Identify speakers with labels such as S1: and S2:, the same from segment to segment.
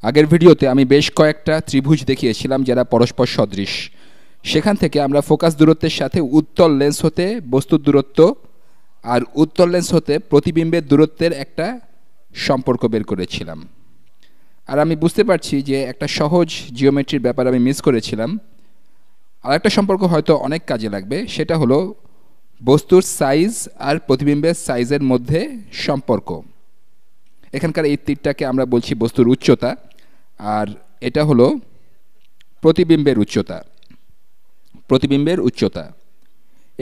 S1: আগের ভিডিওতে আমি বেশ কয়েকটা ত্রিভুজ দেখিয়েছিলাম যারা পরস্পর সদৃশ। সেখান থেকে আমরা ফোকাস দূরত্বের সাথে উত্তল লেন্স হতে বস্তুর দূরত্ব আর উত্তল লেন্স হতে প্রতিবিম্বের দূরত্বের একটা সম্পর্ক বের করেছিলাম। আর আমি বুঝতে পারছি যে একটা সহজ জিওমেট্রির ব্যাপার আমি মিস করেছিলাম। আর একটা সম্পর্ক হয়তো অনেক কাজে লাগবে, সেটা হলো বস্তুর সাইজ আর প্রতিবিম্বের সাইজের মধ্যে সম্পর্ক। এখানকার এই তীরটাকে আমরা বলছি বস্তুর উচ্চতা, আর এটা হলো প্রতিবিম্বের উচ্চতা। প্রতিবিম্বের উচ্চতা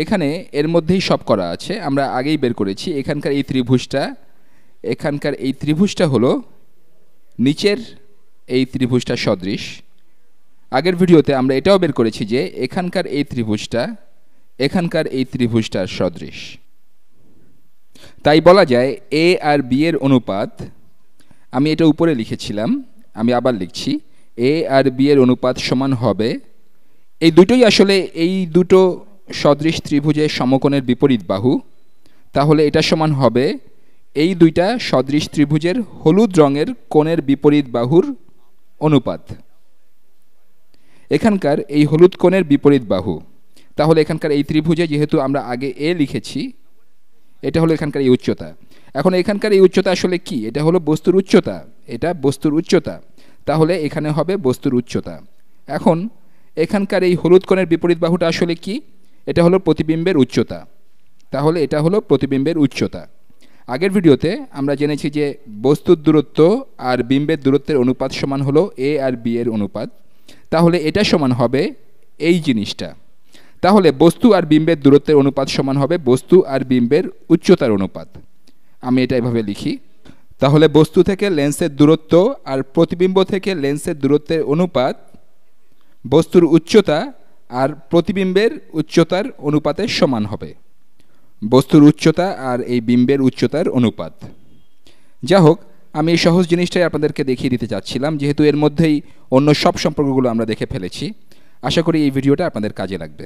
S1: এখানে এর মধ্যেই সব করা আছে, আমরা আগেই বের করেছি। এখানকার এই ত্রিভুজটা হলো নিচের এই ত্রিভুজটা সদৃশ। আগের ভিডিওতে আমরা এটাও বের করেছি যে এখানকার এই ত্রিভুজটার সদৃশ। তাই বলা যায় এ আর বি এর অনুপাত, আমি এটা উপরে লিখেছিলাম, আমি আবার লিখছি, এ আর বি এর অনুপাত সমান হবে, এই দুটোই আসলে এই দুটো সদৃশ ত্রিভুজের সমকোণের বিপরীত বাহু। তাহলে এটা সমান হবে এই দুইটা সদৃশ ত্রিভুজের হলুদ রঙের কোণের বিপরীত বাহুর অনুপাত। এখানকার এই হলুদ কোণের বিপরীত বাহু, তাহলে এখানকার এই ত্রিভুজে যেহেতু আমরা আগে এ লিখেছি, এটা হলো এখানকার এই উচ্চতা। এখন এখানকার এই উচ্চতা আসলে কি? এটা হলো বস্তুর উচ্চতা, এটা বস্তুর উচ্চতা। তাহলে এখানে হবে বস্তুর উচ্চতা। এখন এখানকার এই হলুদ কোণের বিপরীত বাহুটা আসলে কি? এটা হলো প্রতিবিম্বের উচ্চতা। তাহলে এটা হলো প্রতিবিম্বের উচ্চতা। আগের ভিডিওতে আমরা জেনেছি যে বস্তুর দূরত্ব আর বিম্বের দূরত্বের অনুপাত সমান হলো এ আর বি এর অনুপাত। তাহলে এটা সমান হবে এই জিনিসটা। তাহলে বস্তু আর বিম্বের দূরত্বের অনুপাত সমান হবে বস্তু আর বিম্বের উচ্চতার অনুপাত। আমি এটা এভাবে লিখি। তাহলে বস্তু থেকে লেন্সের দূরত্ব আর প্রতিবিম্ব থেকে লেন্সের দূরত্বের অনুপাত বস্তুর উচ্চতা আর প্রতিবিম্বের উচ্চতার অনুপাতের সমান হবে। বস্তুর উচ্চতা আর এই বিম্বের উচ্চতার অনুপাত। যা হোক, আমি এই সহজ জিনিসটাই আপনাদেরকে দেখিয়ে দিতে চাচ্ছিলাম, যেহেতু এর মধ্যেই অন্য সব সম্পর্কগুলো আমরা দেখে ফেলেছি। আশা করি এই ভিডিওটা আপনাদের কাজে লাগবে।